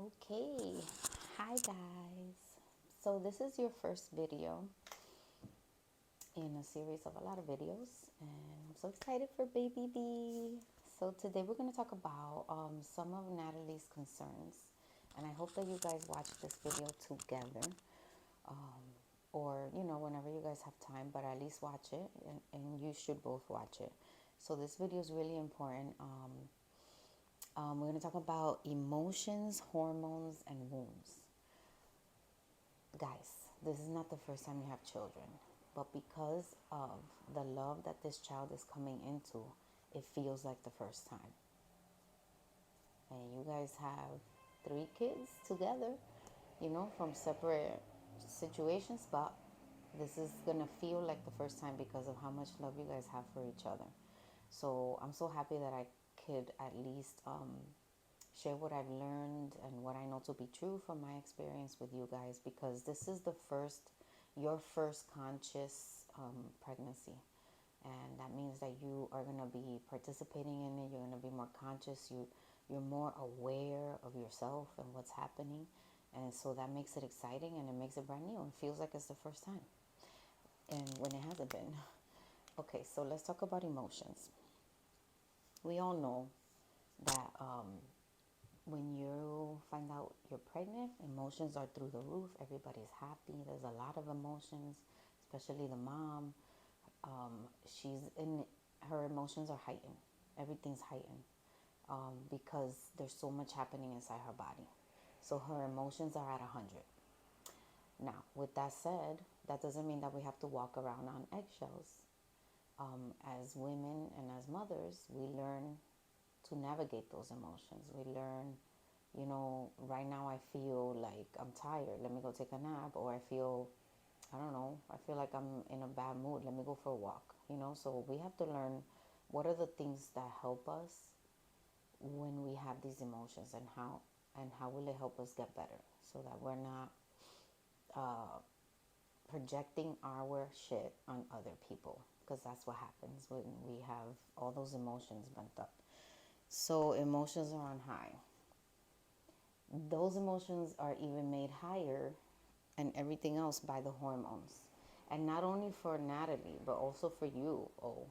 Okay, hi guys. So this is your first video in a series of a lot of videos, and I'm so excited for baby B. So today we're going to talk about some of Natalie's concerns, and I hope that you guys watch this video together, um, or whenever you guys have time, but at least watch it, and you should both watch it. So this video is really important. We're going to talk about emotions, hormones, and wombs. Guys, this is not the first time you have children, but because of the love that this child is coming into, it feels like the first time. And you guys have 3 kids together, from separate situations, but this is gonna feel like the first time because of how much love you guys have for each other. So I'm so happy that I could at least share what I've learned and what I know to be true from my experience with you guys, because this is your first conscious pregnancy. And that means that you are going to be participating in it. You're going to be more conscious. You're more aware of yourself and what's happening. And so that makes it exciting, and it makes it brand new. It feels like it's the first time. And when it hasn't been. Okay, so let's talk about emotions. We all know that when you find out you're pregnant, emotions are through the roof. Everybody's happy. There's a lot of emotions, especially the mom. She's in her emotions are heightened. Everything's heightened because there's so much happening inside her body. So her emotions are at 100. Now, with that said, that doesn't mean that we have to walk around on eggshells. As women and as mothers, we learn to navigate those emotions. We learn, right now I feel like I'm tired. Let me go take a nap. Or I don't know, I feel like I'm in a bad mood. Let me go for a walk. So we have to learn what are the things that help us when we have these emotions, and how will it help us get better, so that we're not projecting our shit on other people, because that's what happens when we have all those emotions bent up. So emotions are on high. Those emotions are even made higher and everything else by the hormones. And not only for Natalie, but also for you. Oh,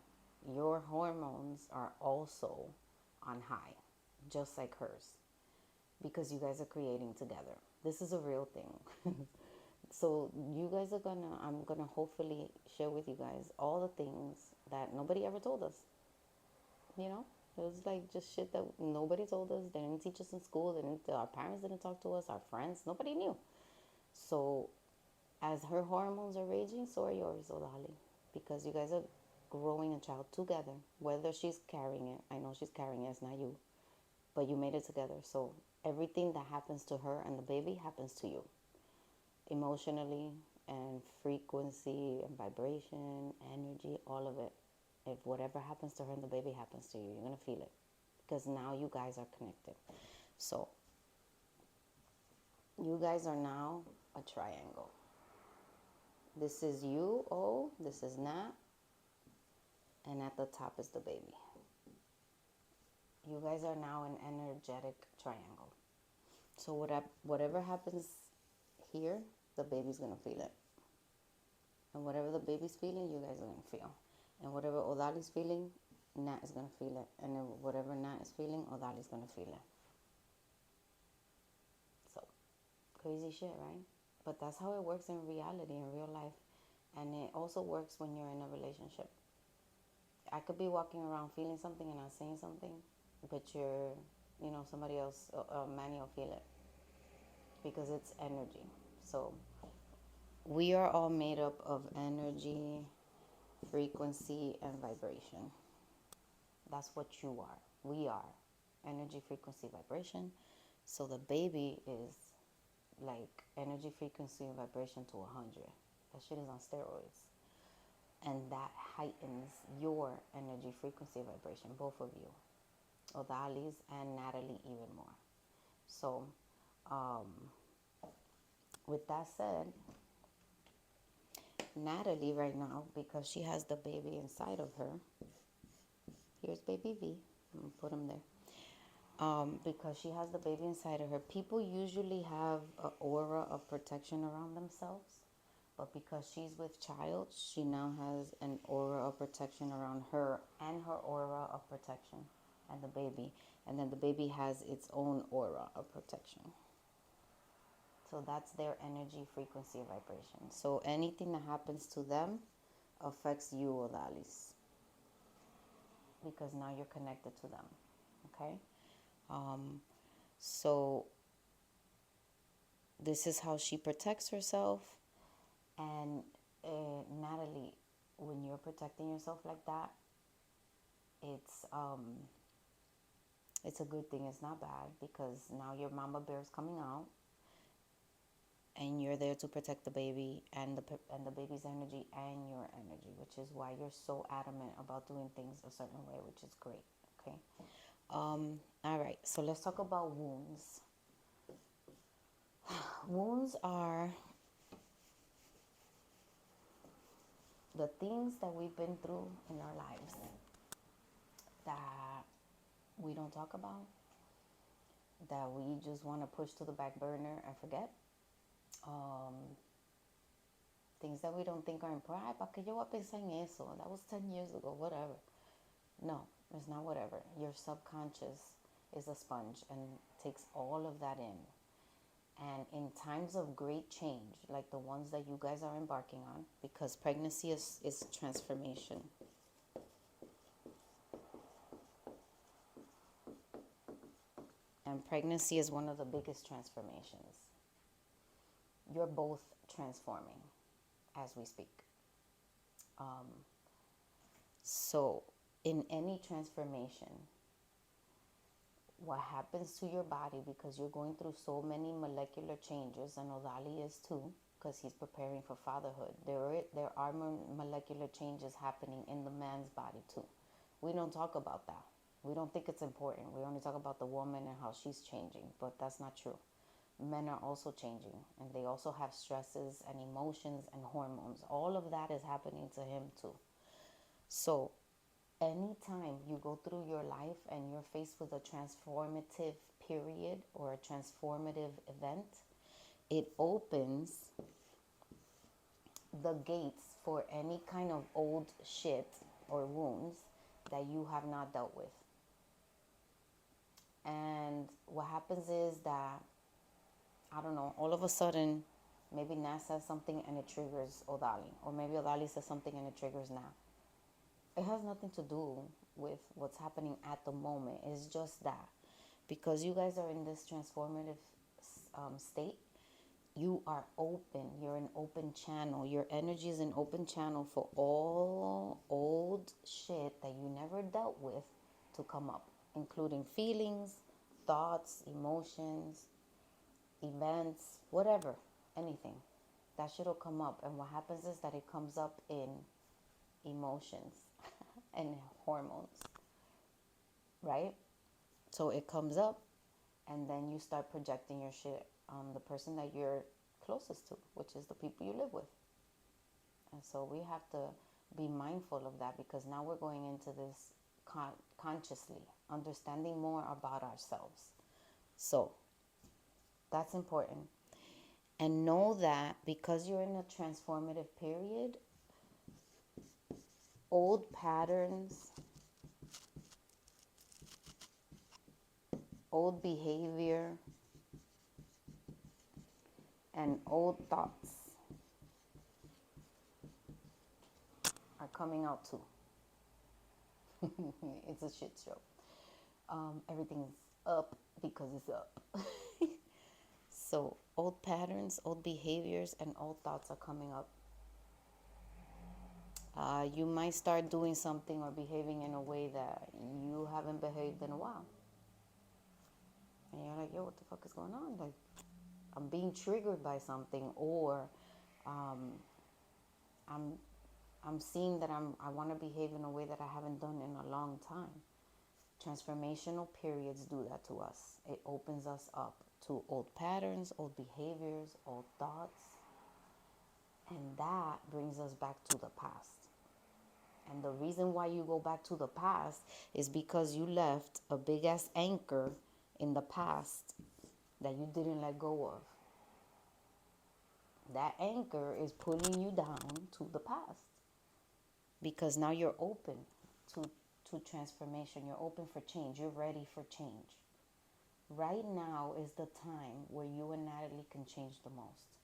your hormones are also on high, just like hers, because you guys are creating together. This is a real thing. So you guys are I'm gonna hopefully share with you guys all the things that nobody ever told us. It was like just shit that nobody told us. They didn't teach us in school. Our parents didn't talk to us. Our friends, nobody knew. So as her hormones are raging, so are yours, Olali, because you guys are growing a child together. Whether she's carrying it, I know she's carrying it. It's not you, but you made it together. So everything that happens to her and the baby happens to you, emotionally and frequency and vibration, energy, all of it. If whatever happens to her and the baby happens to you, you're going to feel it, because now you guys are connected. So you guys are now a triangle. This is you, oh, this is Nat, and at the top is the baby. You guys are now an energetic triangle. So whatever happens here, the baby's going to feel it. And whatever the baby's feeling, you guys are going to feel. And whatever Odali's feeling, Nat is going to feel it. And then whatever Nat is feeling, Odali's going to feel it. So, crazy shit, right? But that's how it works in reality, in real life. And it also works when you're in a relationship. I could be walking around feeling something and not saying something, but somebody else, Manny will feel it, because it's energy. So, we are all made up of energy, frequency, and vibration. That's what you are. We are energy, frequency, vibration. So the baby is like energy, frequency, and vibration to 100. That shit is on steroids. And that heightens your energy, frequency, vibration, both of you. Odali's and Natalie even more. So, with that said, Natalie right now, because she has the baby inside of her, here's baby V. I'm gonna put him there. Because she has the baby inside of her. People usually have an aura of protection around themselves, but because she's with child, she now has an aura of protection around her and her aura of protection and the baby. And then the baby has its own aura of protection. So that's their energy, frequency, vibration. So anything that happens to them affects you, Odalis, because now you're connected to them. Okay? So this is how she protects herself. And Natalie, when you're protecting yourself like that, it's it's a good thing. It's not bad because now your mama bear is coming out, and you're there to protect the baby and the baby's energy and your energy, which is why you're so adamant about doing things a certain way, which is great. Okay. All right. So let's talk about wounds. Wounds are the things that we've been through in our lives that we don't talk about, that we just want to push to the back burner and forget. Things that we don't think are important. Ay, ¿para qué yo voy a pensar en eso? That was 10 years ago, whatever. No, it's not whatever. Your subconscious is a sponge and takes all of that in. And in times of great change, like the ones that you guys are embarking on, because pregnancy is transformation. And pregnancy is one of the biggest transformations. You're both transforming as we speak. So, in any transformation, what happens to your body, because you're going through so many molecular changes, and Odali is too, because he's preparing for fatherhood. There are molecular changes happening in the man's body too. We don't talk about that. We don't think it's important. We only talk about the woman and how she's changing, but that's not true. Men are also changing, and they also have stresses and emotions and hormones. All of that is happening to him too. So anytime you go through your life and you're faced with a transformative period or a transformative event, it opens the gates for any kind of old shit or wounds that you have not dealt with. And what happens is that, I don't know, all of a sudden, maybe Nas says something and it triggers Odali. Or maybe Odali says something and it triggers Na. It has nothing to do with what's happening at the moment. It's just that because you guys are in this transformative state, you are open. You're an open channel. Your energy is an open channel for all old shit that you never dealt with to come up, including feelings, thoughts, emotions, events, whatever, anything. That shit will come up. And what happens is that it comes up in emotions and hormones, right? So it comes up, and then you start projecting your shit on the person that you're closest to, which is the people you live with. And so we have to be mindful of that, because now we're going into this consciously, understanding more about ourselves. So that's important. And know that because you're in a transformative period, old patterns, old behavior, and old thoughts are coming out too. It's a shit show. Everything's up because it's up. So old patterns, old behaviors, and old thoughts are coming up. You might start doing something or behaving in a way that you haven't behaved in a while. And you're like, yo, what the fuck is going on? Like, I'm being triggered by something, or I'm seeing that I want to behave in a way that I haven't done in a long time. Transformational periods do that to us. It opens us up to old patterns, old behaviors, old thoughts, and that brings us back to the past. And the reason why you go back to the past is because you left a big ass anchor in the past that you didn't let go of. That anchor is pulling you down to the past because now you're open to, to transformation. You're open for change. You're ready for change. Right now is the time where you and Natalie can change the most.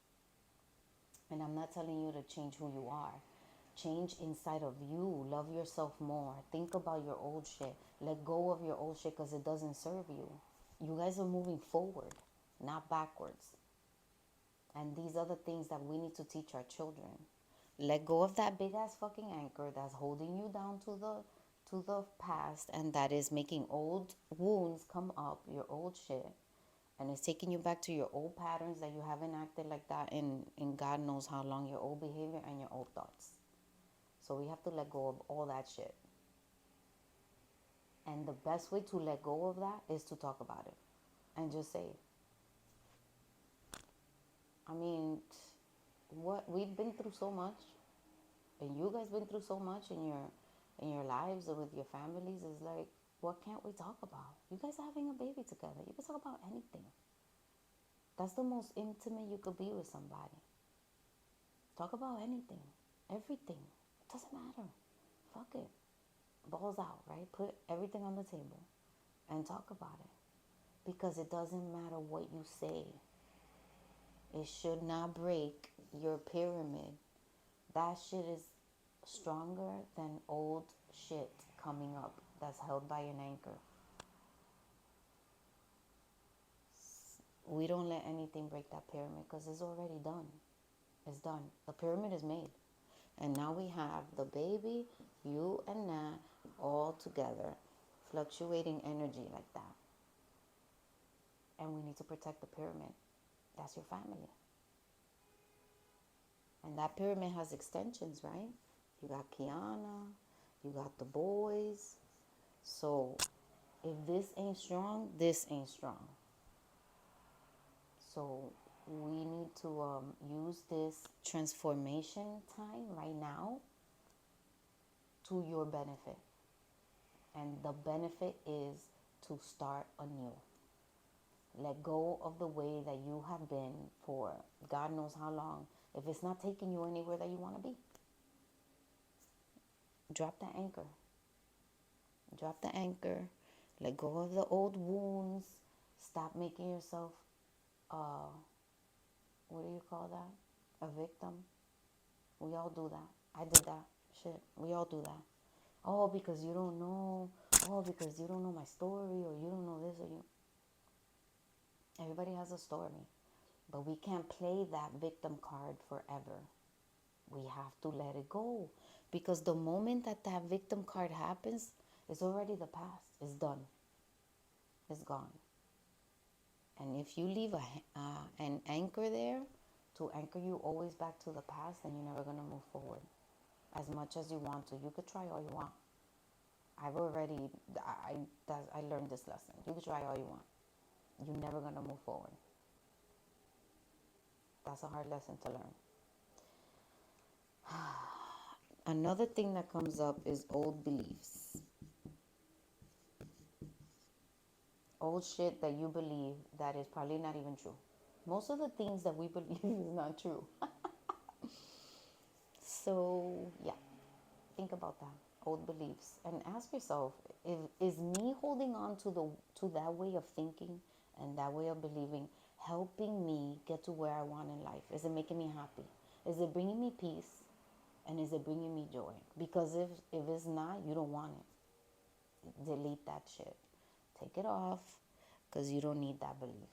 And I'm not telling you to change who you are. Change inside of you. Love yourself more. Think about your old shit. Let go of your old shit because it doesn't serve you. You guys are moving forward, not backwards. And these are the things that we need to teach our children. Let go of that big ass fucking anchor that's holding you down to the past and that is making old wounds come up, your old shit. And it's taking you back to your old patterns that you haven't acted like that in God knows how long, your old behavior and your old thoughts. So we have to let go of all that shit. And the best way to let go of that is to talk about it and just say it. I mean, what we've been through so much, and you guys been through so much in your lives and with your families. Is like, what can't we talk about? You guys are having a baby together. You can talk about anything. That's the most intimate you could be with somebody. Talk about anything, everything. It doesn't matter. Fuck it. Balls out, right? Put everything on the table and talk about it. Because it doesn't matter what you say. It should not break your pyramid. That shit is stronger than old shit coming up that's held by an anchor. We don't let anything break that pyramid because it's already done. It's done. The pyramid is made. And now we have the baby, you and Nat all together, fluctuating energy like that. And we need to protect the pyramid. That's your family. And that pyramid has extensions, right? You got Kiana, you got the boys. So if this ain't strong, this ain't strong. So we need to use this transformation time right now to your benefit. And the benefit is to start anew. Let go of the way that you have been for God knows how long. If it's not taking you anywhere that you want to be, drop the anchor. Drop the anchor. Let go of the old wounds. Stop making yourself, what do you call that? A victim. We all do that. I did that. Shit. We all do that. Oh, because you don't know. Oh, because you don't know my story or you don't know this or you. Everybody has a story. But we can't play that victim card forever. We have to let it go. Because the moment that that victim card happens, it's already the past. It's done. It's gone. And if you leave an anchor there to anchor you always back to the past, then you're never going to move forward as much as you want to. You could try all you want. I learned this lesson. You can try all you want. You're never going to move forward. That's a hard lesson to learn. Another thing that comes up is old beliefs. Old shit that you believe that is probably not even true. Most of the things that we believe is not true. So, yeah, think about that. Old beliefs. And ask yourself, is me holding on to that way of thinking and that way of believing helping me get to where I want in life? Is it making me happy? Is it bringing me peace? And is it bringing me joy? Because if it's not, you don't want it. Delete that shit. Take it off because you don't need that belief.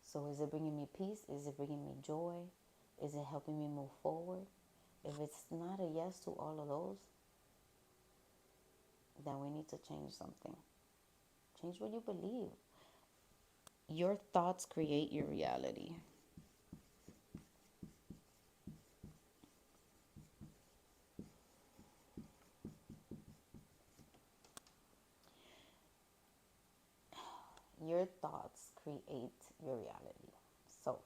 So is it bringing me peace? Is it bringing me joy? Is it helping me move forward? If it's not a yes to all of those, then we need to change something. Change what you believe. Your thoughts create your reality. Your thoughts create your reality. So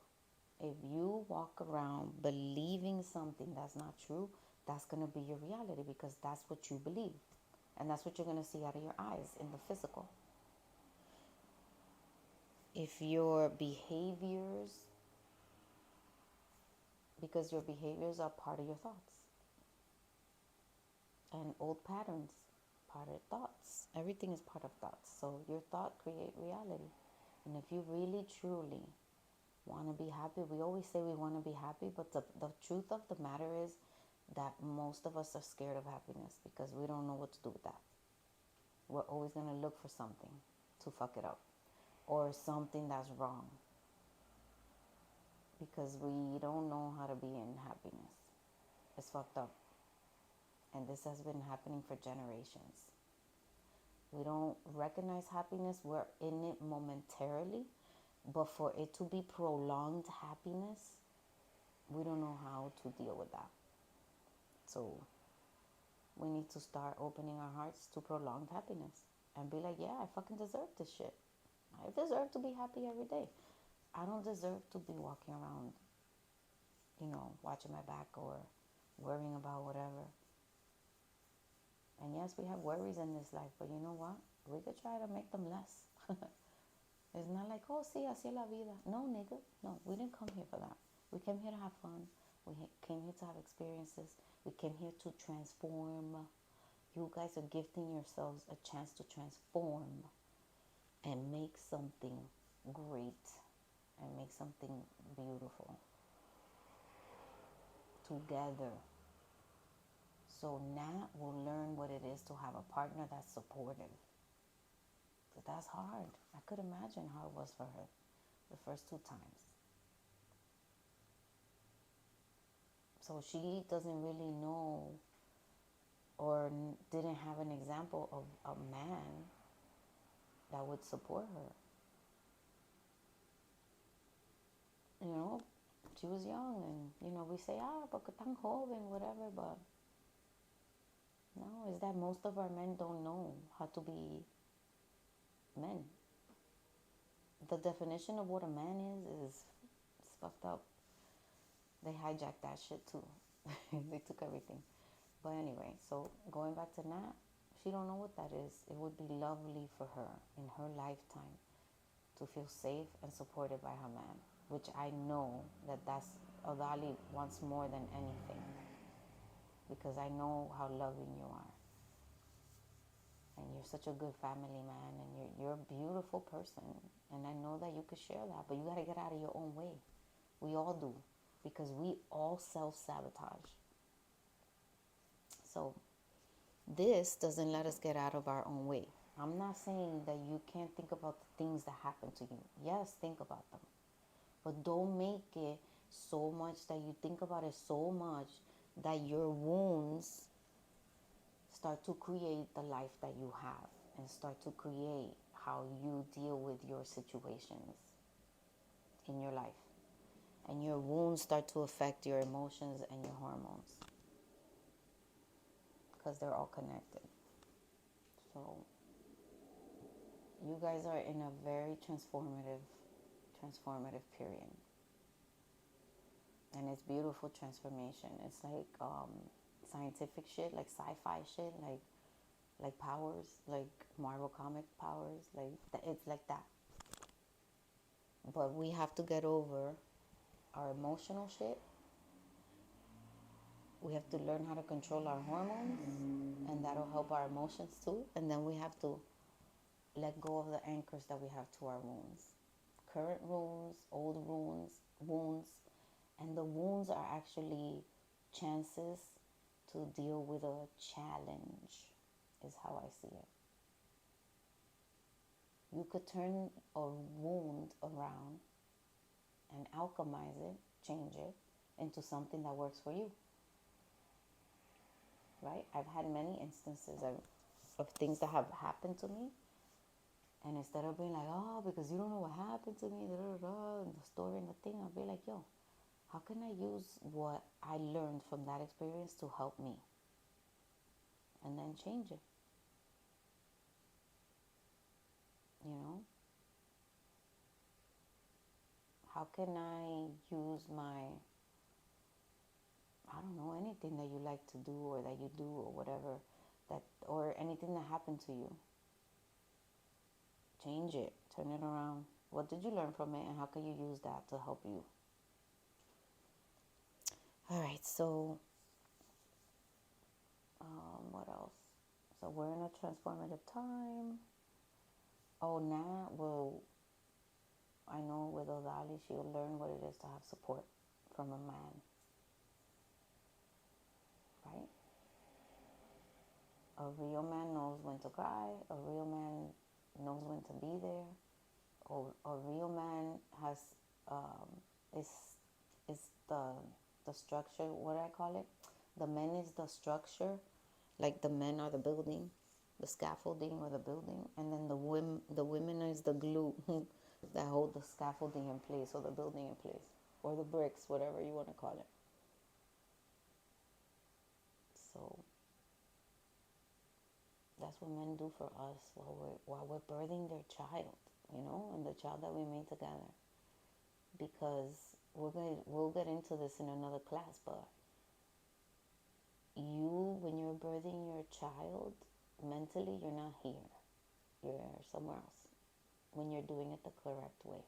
if you walk around believing something that's not true, that's going to be your reality because that's what you believe. And that's what you're going to see out of your eyes in the physical. if your behaviors, because your behaviors are part of your thoughts and old patterns, part of thoughts. Everything is part of thoughts. So your thought create reality. And if you really truly want to be happy, we always say we want to be happy, but the truth of the matter is that most of us are scared of happiness because we don't know what to do with that. We're always going to look for something to fuck it up or something that's wrong because we don't know how to be in happiness. It's fucked up. And this has been happening for generations. We don't recognize happiness. We're in it momentarily. But for it to be prolonged happiness, we don't know how to deal with that. So we need to start opening our hearts to prolonged happiness and be like, yeah, I fucking deserve this shit. I deserve to be happy every day. I don't deserve to be walking around, watching my back or worrying about whatever. And yes, we have worries in this life, but you know what? We could try to make them less. It's not like, oh, sí, así es la vida. No, nigga. No, we didn't come here for that. We came here to have fun. We came here to have experiences. We came here to transform. You guys are gifting yourselves a chance to transform and make something great and make something beautiful together. So Nat will learn what it is to have a partner that's supportive. But that's hard. I could imagine how it was for her the first 2 times. So she doesn't really know or didn't have an example of a man that would support her. She was young and, we say, porque tan joven, whatever, but no, it's that most of our men don't know how to be men. The definition of what a man is it's fucked up. They hijacked that shit too. They took everything. But anyway, so going back to Nat, she don't know what that is. It would be lovely for her in her lifetime to feel safe and supported by her man, which I know that's Odali wants more than anything, because I know how loving you are. And you're such a good family man, and you're a beautiful person. And I know that you could share that, but you got to get out of your own way. We all do, because we all self-sabotage. So this doesn't let us get out of our own way. I'm not saying that you can't think about the things that happen to you. Yes, think about them. But don't make it so much that you think about it so much that your wounds start to create the life that you have and start to create how you deal with your situations in your life. And your wounds start to affect your emotions and your hormones, because they're all connected. So you guys are in a very transformative period. And it's beautiful transformation. It's like scientific shit, like sci-fi shit, like powers, like Marvel comic powers, like it's like that. But we have to get over our emotional shit. We have to learn how to control our hormones, and that'll help our emotions too. And then we have to let go of the anchors that we have to our wounds. Current wounds, old wounds, and the wounds are actually chances to deal with a challenge, is how I see it. You could turn a wound around and alchemize it, change it into something that works for you. Right? I've had many instances of things that have happened to me. And instead of being like, oh, because you don't know what happened to me, and the story and the thing, I'll be like, yo, how can I use what I learned from that experience to help me? And then change it. How can I use I don't know, anything that you like to do or that you do or whatever, or anything that happened to you. Change it, turn it around, What did you learn from it, and how can you use that to help you? All right, so what else? So we're in a transformative time. Oh, now, well, I know with Odali, she'll learn what it is to have support from a man, right? A real man knows when to cry. A real man knows when to be there. Or a real man has um, is the structure. What do I call it? The men is the structure, like the men are the building, the scaffolding or the building, and then the women is the glue that hold the scaffolding in place or the building in place or the bricks, whatever you want to call it. So that's what men do for us while we're birthing their child, and the child that we made together. Because we'll get into this in another class, but when you're birthing your child, mentally you're not here. You're somewhere else when you're doing it the correct way.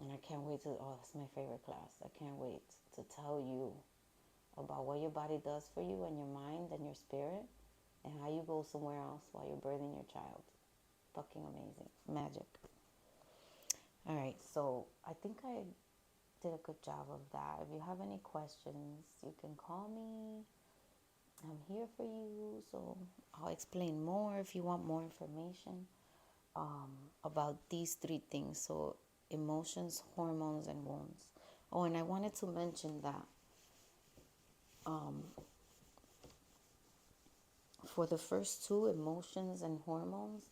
And I can't wait that's my favorite class. I can't wait to tell you about what your body does for you and your mind and your spirit and how you go somewhere else while you're birthing your child. Fucking amazing. Magic. All right, so I think I did a good job of that. If you have any questions, you can call me. I'm here for you. So I'll explain more if you want more information about these three things. So emotions, hormones, and wounds. Oh, and I wanted to mention that for the first two, emotions and hormones,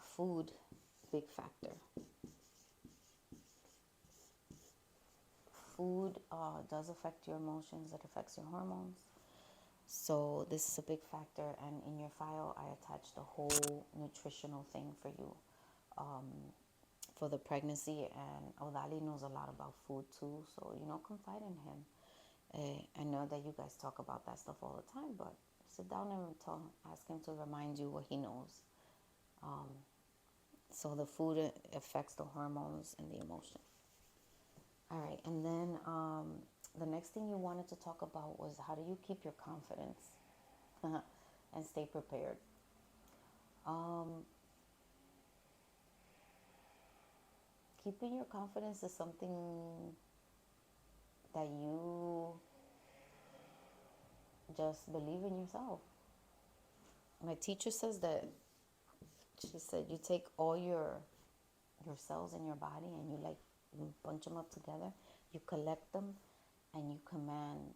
food, big factor. Food does affect your emotions, it affects your hormones. So this is a big factor, and in your file, I attached a whole nutritional thing for you for the pregnancy. And Odali knows a lot about food too, so confide in him. I know that you guys talk about that stuff all the time, but sit down and ask him to remind you what he knows. So the food affects the hormones and the emotion. All right, and then the next thing you wanted to talk about was how do you keep your confidence and stay prepared. Keeping your confidence is something that you just believe in yourself. My teacher says that she said you take all your cells in your body and you bunch them up together, you collect them, and you command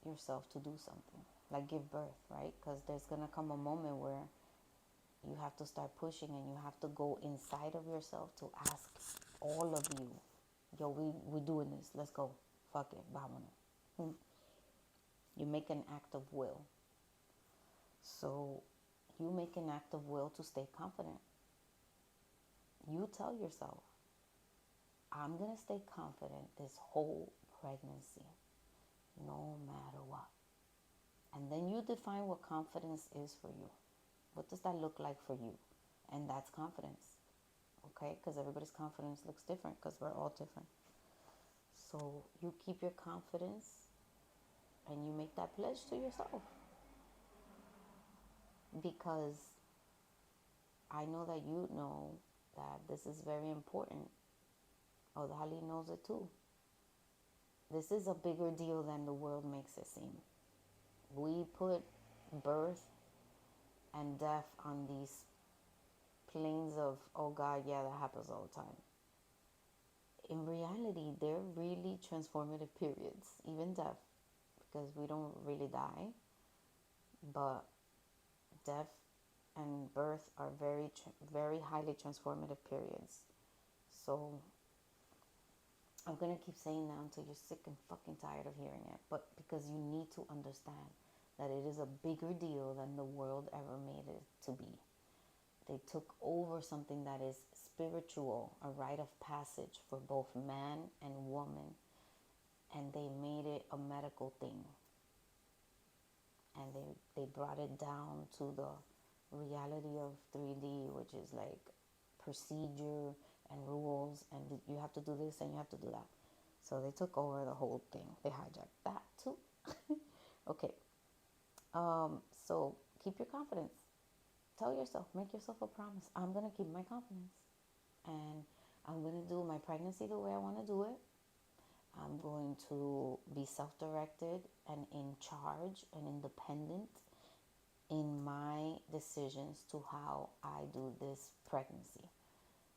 yourself to do something, like give birth, right? Because there's gonna come a moment where you have to start pushing and you have to go inside of yourself to ask all of you, yo, we doing this, let's go, fuck it, vámonos. You make an act of will. So you make an act of will to stay confident. You tell yourself, I'm going to stay confident this whole pregnancy, no matter what. And then you define what confidence is for you. What does that look like for you? And that's confidence, okay? Because everybody's confidence looks different because we're all different. So you keep your confidence and you make that pledge to yourself. Because I know that you know that this is very important. Odali knows it too. This is a bigger deal than the world makes it seem. We put birth and death on these planes of, oh God, yeah, that happens all the time. In reality, they're really transformative periods, even death, because we don't really die. But death and birth are very, very highly transformative periods. So I'm going to keep saying that until you're sick and fucking tired of hearing it. But because you need to understand that it is a bigger deal than the world ever made it to be. They took over something that is spiritual, a rite of passage for both man and woman, and they made it a medical thing. And they brought it down to the reality of 3D, which is like procedure and rules, and you have to do this and you have to do that. So they took over the whole thing. They hijacked that too. Okay. So keep your confidence. Tell yourself, make yourself a promise. I'm gonna keep my confidence, and I'm gonna do my pregnancy the way I want to do it. I'm going to be self-directed and in charge and independent in my decisions to how I do this pregnancy,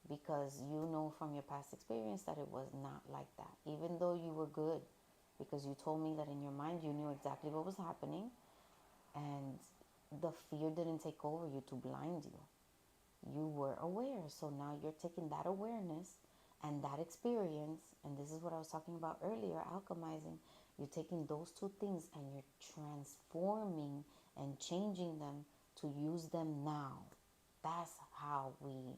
because you know from your past experience that it was not like that. Even though you were good, because you told me that in your mind you knew exactly what was happening, and the fear didn't take over you to blind you. You were aware. So now you're taking that awareness and that experience, and this is what I was talking about earlier, alchemizing. You're taking those two things and you're transforming and changing them to use them now. That's how we,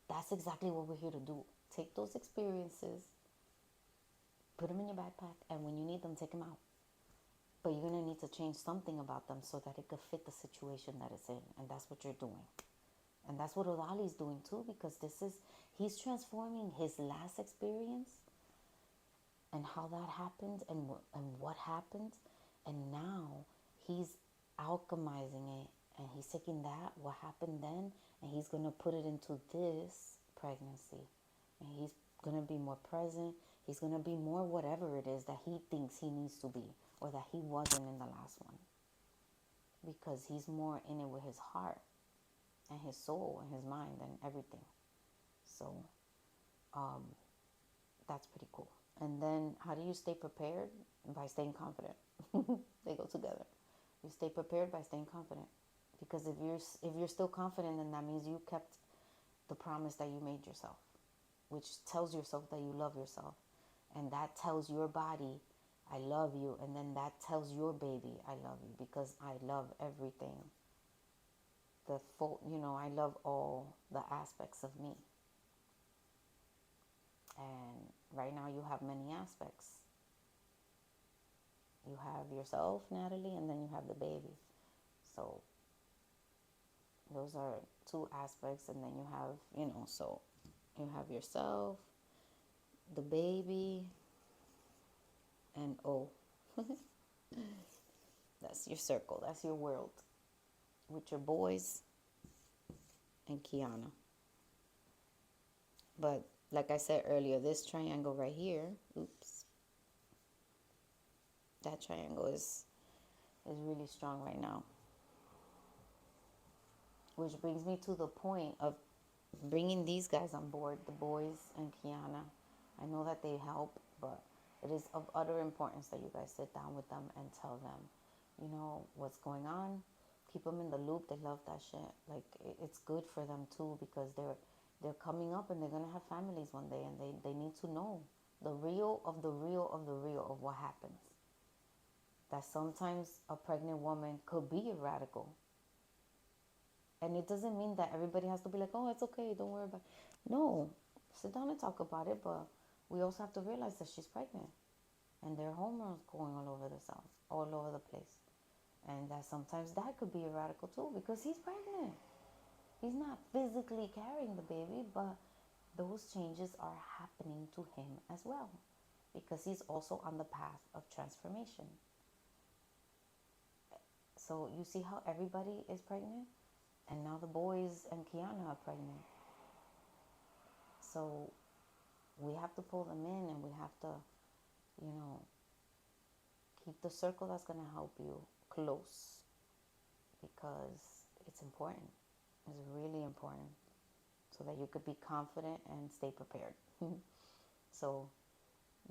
that's exactly what we're here to do. Take those experiences, put them in your backpack, and when you need them, take them out. But you're going to need to change something about them so that it could fit the situation that it's in. And that's what you're doing. And that's what Odali's doing too, because he's transforming his last experience and how that happened and what happened. And now he's alchemizing it, and he's taking that, what happened then, and he's going to put it into this pregnancy. And he's going to be more present. He's going to be more whatever it is that he thinks he needs to be, or that he wasn't in the last one. Because he's more in it with his heart and his soul and his mind and everything. So that's pretty cool. And then how do you stay prepared? By staying confident. They go together. You stay prepared by staying confident. Because if you're still confident, then that means you kept the promise that you made yourself, which tells yourself that you love yourself. And that tells your body, I love you. And then that tells your baby, I love you, because I love everything. The full, I love all the aspects of me. And right now you have many aspects. You have yourself, Natalie, and then you have the baby. So those are two aspects. And then you have, so you have yourself, the baby, and that's your circle. That's your world with your boys and Kiana. But like I said earlier, this triangle right here, that triangle is really strong right now. Which brings me to the point of bringing these guys on board, the boys and Kiana. I know that they help, but it is of utter importance that you guys sit down with them and tell them, what's going on. Keep them in the loop. They love that shit. Like, it's good for them too, because they're coming up and they're gonna have families one day, and they need to know the real of the real of the real of what happens. That sometimes a pregnant woman could be a radical. And it doesn't mean that everybody has to be like, oh, it's okay, don't worry about it. No, sit down and talk about it, but we also have to realize that she's pregnant. And there are hormones going all over the south, all over the place. And that sometimes that could be a radical too, because he's pregnant. He's not physically carrying the baby, but those changes are happening to him as well, because he's also on the path of transformation. So you see how everybody is pregnant? And now the boys and Kiana are pregnant. So we have to pull them in, and we have to, keep the circle that's going to help you close, because it's important. It's really important, so that you could be confident and stay prepared. So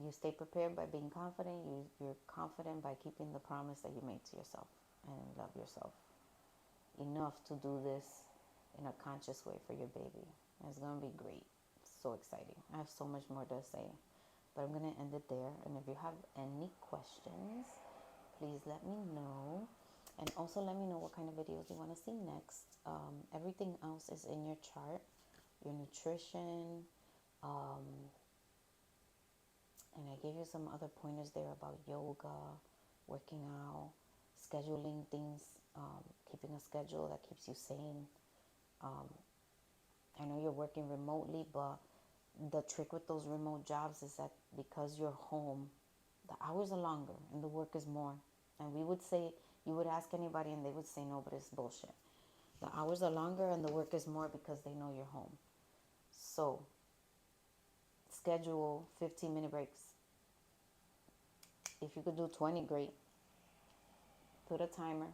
you stay prepared by being confident. You're confident by keeping the promise that you made to yourself, and love yourself enough to do this in a conscious way for your baby. It's going to be great. It's so exciting. I have so much more to say, but I'm going to end it there. And if you have any questions, please let me know. And also let me know what kind of videos you want to see next. Everything else is in your chart, your nutrition, and I gave you some other pointers there about yoga, working out, scheduling things, keeping a schedule that keeps you sane, I know you're working remotely, but the trick with those remote jobs is that because you're home, the hours are longer and the work is more. And we would say, you would ask anybody and they would say no, but it's bullshit. The hours are longer and the work is more because they know you're home. So schedule 15-minute breaks. If you could do 20, great. Put a timer,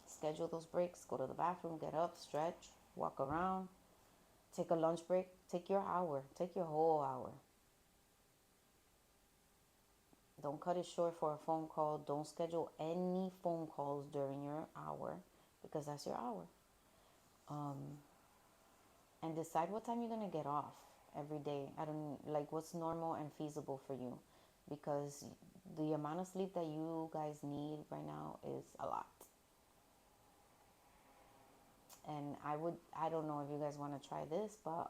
schedule those breaks, go to the bathroom, get up, stretch, walk around, take a lunch break, take your hour, take your whole hour. Don't cut it short for a phone call. Don't schedule any phone calls during your hour because that's your hour. And decide what time you're going to get off every day. I don't like what's normal and feasible for you because the amount of sleep that you guys need right now is a lot. And I don't know if you guys want to try this, but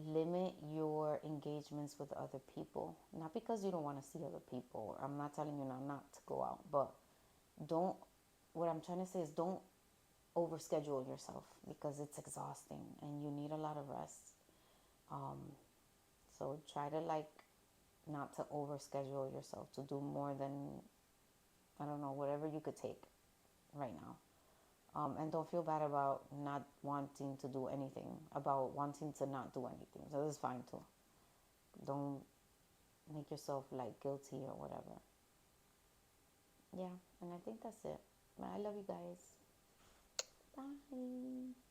limit your engagements with other people. Not because you don't want to see other people. I'm not telling you not to go out, but don't, what I'm trying to say is don't overschedule yourself because it's exhausting and you need a lot of rest. So try to like not to overschedule yourself to do more than, I don't know, whatever you could take right now. And don't feel bad about not wanting to do anything, about wanting to not do anything. So this is fine too. Don't make yourself like guilty or whatever. Yeah, and I think that's it. I love you guys. Bye.